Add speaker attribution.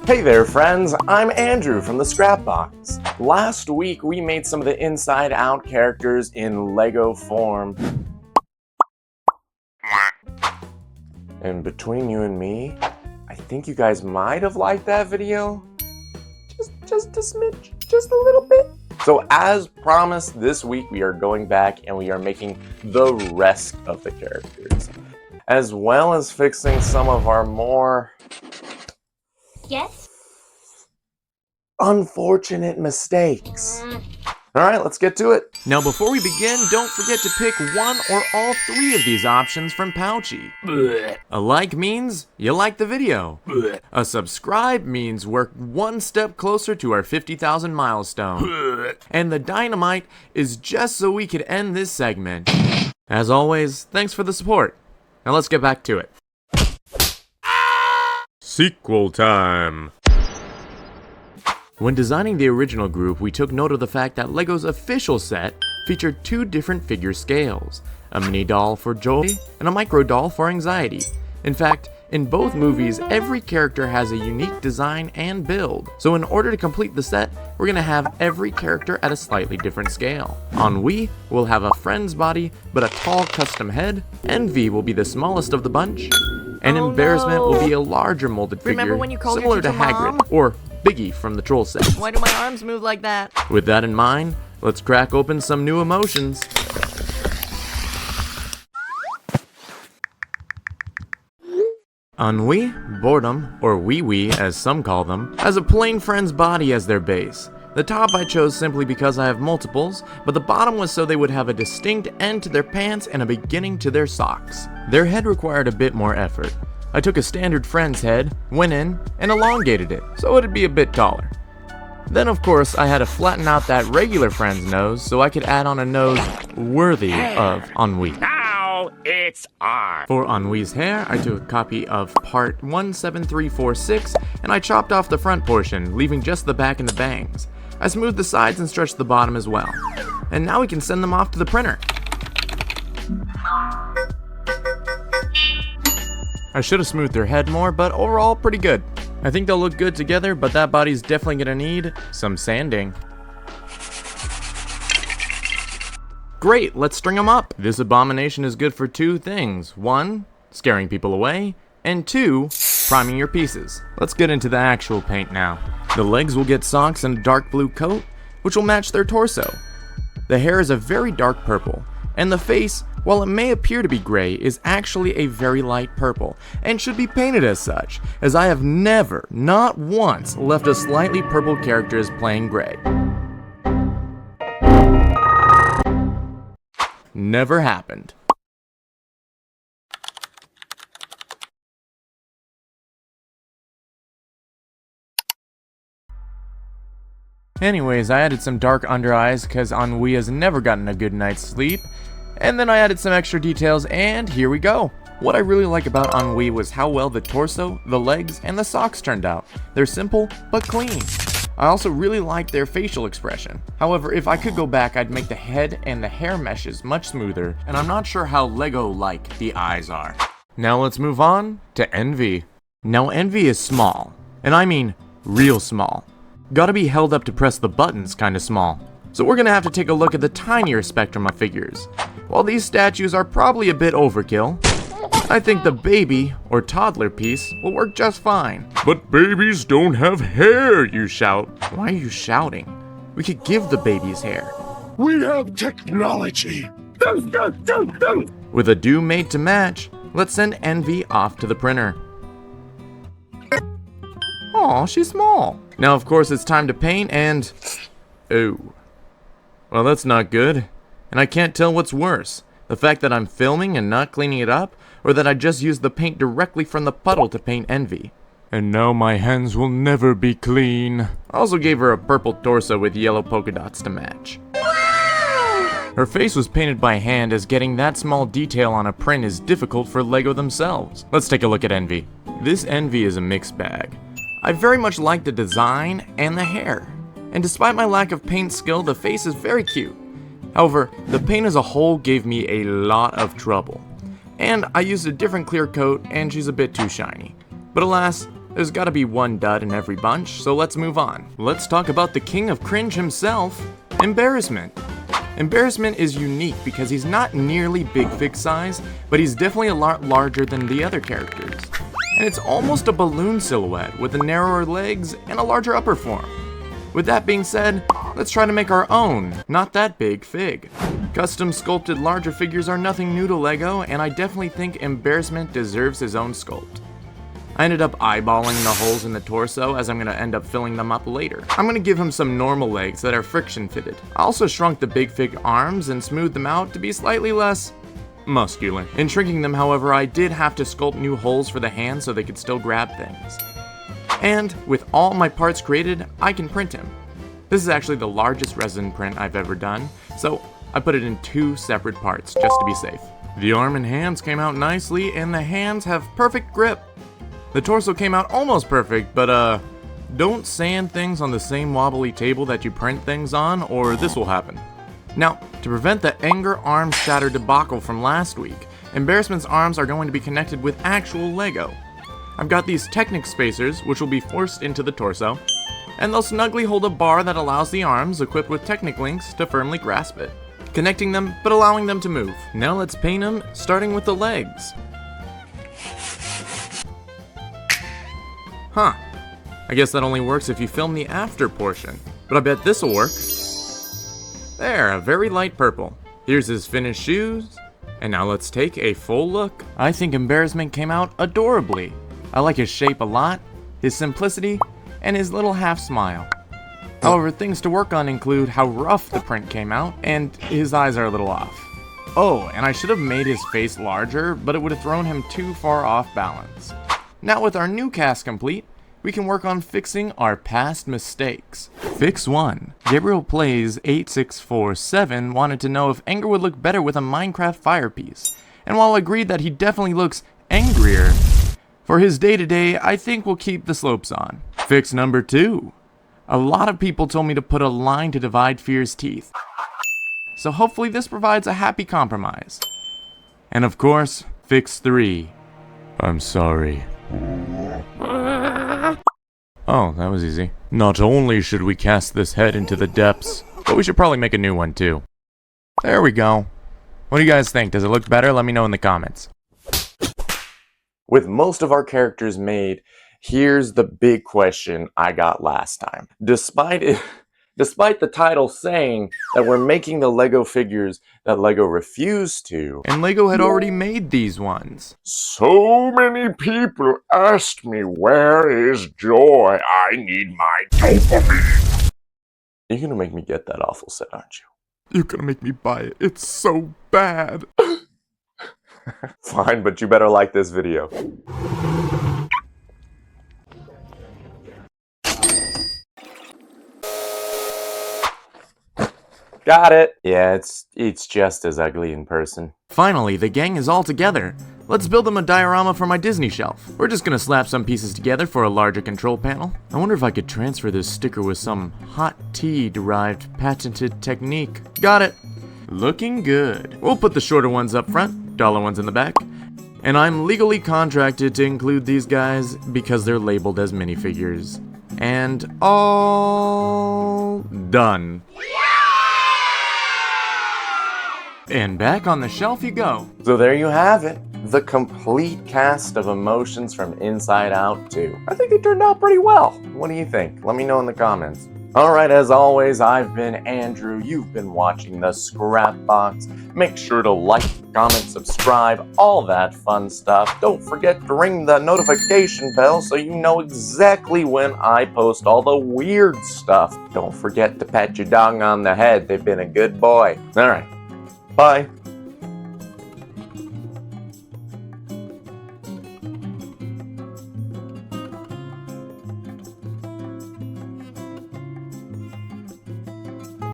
Speaker 1: Hey there friends, I'm Andrew from the Scrapbox. Last week we made some of the inside out characters in Lego form. And between you and me, I think you guys might have liked that video. Just a smidge, just a little bit. So as promised, this week we are going back and we are making the rest of the characters, as well as fixing some of our more unfortunate mistakes. Alright, let's get to it.
Speaker 2: Now before we begin, don't forget to pick one or all three of these options from Pouchy. A like means you like the video. A subscribe means we're one step closer to our 50,000 milestone. And the dynamite is just so we could end this segment. As always, thanks for the support. Now let's get back to it. Sequel time. When designing the original group, we took note of the fact that LEGO's official set featured two different figure scales, a mini doll for joy and a micro doll for anxiety. In fact, in both movies, every character has a unique design and build. So in order to complete the set, we're gonna have every character at a slightly different scale. Ennui will have a friend's body, but a tall custom head. Envy will be the smallest of the bunch. And Embarrassment will be a larger molded figure, similar to Hagrid, or Biggie from the Troll set.
Speaker 3: Why do my arms move like that?
Speaker 2: With that in mind, let's crack open some new emotions. Ennui, boredom, or wee wee as some call them, has a plain friend's body as their base. The top I chose simply because I have multiples, but the bottom was so they would have a distinct end to their pants and a beginning to their socks. Their head required a bit more effort. I took a standard friend's head, went in, and elongated it, so it'd be a bit taller. Then of course I had to flatten out that regular friend's nose so I could add on a nose worthy of Ennui.
Speaker 4: Now it's on.
Speaker 2: For Ennui's hair, I took a copy of part 17346 and I chopped off the front portion, leaving just the back and the bangs. I smoothed the sides and stretched the bottom as well. And now we can send them off to the printer. I should have smoothed their head more, but overall pretty good. I think they'll look good together, but that body's definitely gonna need some sanding. Great, let's string them up. This abomination is good for two things. One, scaring people away, and two, priming your pieces. Let's get into the actual paint now. The legs will get socks and a dark blue coat, which will match their torso. The hair is a very dark purple, and the face, while it may appear to be gray, is actually a very light purple, and should be painted as such, as I have never, not once, left a slightly purple character as plain gray. Never happened. Anyways, I added some dark under eyes because Ennui has never gotten a good night's sleep. And then I added some extra details, and here we go. What I really like about Ennui was how well the torso, the legs, and the socks turned out. They're simple, but clean. I also really like their facial expression. However, if I could go back, I'd make the head and the hair meshes much smoother, and I'm not sure how Lego-like the eyes are. Now let's move on to Envy. Now Envy is small, and I mean real small. Gotta be held up to press the buttons kinda small. So we're gonna have to take a look at the tinier spectrum of figures. While these statues are probably a bit overkill, I think the baby or toddler piece will work just fine. But babies don't have hair, you shout. Why are you shouting? We could give the babies hair.
Speaker 4: We have technology.
Speaker 2: With a do made to match, let's send Envy off to the printer. Aw, she's small. Now of course it's time to paint and... oh. Well, that's not good. And I can't tell what's worse. The fact that I'm filming and not cleaning it up, or that I just used the paint directly from the puddle to paint Envy. And now my hands will never be clean. I also gave her a purple torso with yellow polka dots to match. Her face was painted by hand, as getting that small detail on a print is difficult for LEGO themselves. Let's take a look at Envy. This Envy is a mixed bag. I very much like the design and the hair. And despite my lack of paint skill, the face is very cute. However, the paint as a whole gave me a lot of trouble. And I used a different clear coat, and she's a bit too shiny. But alas, there's gotta be one dud in every bunch, so let's move on. Let's talk about the king of cringe himself, Embarrassment. Embarrassment is unique because he's not nearly Big Fig size, but he's definitely a lot larger than the other characters. And it's almost a balloon silhouette with the narrower legs and a larger upper form. With that being said, let's try to make our own, not that Big Fig. Custom sculpted larger figures are nothing new to LEGO, and I definitely think Embarrassment deserves his own sculpt. I ended up eyeballing the holes in the torso as I'm going to end up filling them up later. I'm going to give him some normal legs that are friction fitted. I also shrunk the Big Fig arms and smoothed them out to be slightly less muscular. In shrinking them, however, I did have to sculpt new holes for the hands so they could still grab things. And with all my parts created, I can print him. This is actually the largest resin print I've ever done, so I put it in 2 separate parts just to be safe. The arm and hands came out nicely, and the hands have perfect grip. The torso came out almost perfect, but don't sand things on the same wobbly table that you print things on, or this will happen. Now, to prevent the anger arm shatter debacle from last week, Embarrassment's arms are going to be connected with actual LEGO. I've got these Technic spacers, which will be forced into the torso, and they'll snugly hold a bar that allows the arms, equipped with Technic links, to firmly grasp it, connecting them but allowing them to move. Now let's paint them, starting with the legs. Huh, I guess that only works if you film the after portion, but I bet this'll work. There, a very light purple. Here's his finished shoes, and now let's take a full look. I think Embarrassment came out adorably. I like his shape a lot, his simplicity, and his little half smile. However, things to work on include how rough the print came out, and his eyes are a little off. Oh, and I should have made his face larger, but it would have thrown him too far off balance. Now with our new cast complete, we can work on fixing our past mistakes. Fix 1. Gabriel Plays 8647 wanted to know if anger would look better with a Minecraft fire piece, and while I agreed that he definitely looks angrier, for his day-to-day, I think we'll keep the slopes on. Fix number 2. A lot of people told me to put a line to divide Fear's teeth, so hopefully this provides a happy compromise. And of course, fix 3. I'm sorry. Oh, that was easy. Not only should we cast this head into the depths, but we should probably make a new one too. There we go. What do you guys think? Does it look better? Let me know in the comments.
Speaker 1: With most of our characters made, here's the big question I got last time. Despite the title saying that we're making the LEGO figures that LEGO refused to,
Speaker 2: And LEGO had already made these ones.
Speaker 4: So many people asked me, where is joy? I need my dopamine.
Speaker 1: you're gonna make me get that awful set, aren't you?
Speaker 2: You're gonna make me buy it. It's so bad.
Speaker 1: Fine, but you better like this video. Got it! Yeah, it's just as ugly in person.
Speaker 2: Finally, the gang is all together. Let's build them a diorama for my Disney shelf. We're just gonna slap some pieces together for a larger control panel. I wonder if I could transfer this sticker with some hot tea derived patented technique. Got it! Looking good. We'll put the shorter ones up front, dollar ones in the back. And I'm legally contracted to include these guys because they're labeled as minifigures. And all done. And back on the shelf you go.
Speaker 1: So there you have it. The complete cast of emotions from Inside Out 2. I think they turned out pretty well. What do you think? Let me know in the comments. Alright, as always, I've been Andrew. You've been watching the Scrap Box. Make sure to like, comment, subscribe, all that fun stuff. Don't forget to ring the notification bell so you know exactly when I post all the weird stuff. Don't forget to pat your dog on the head. They've been a good boy. Alright. Bye.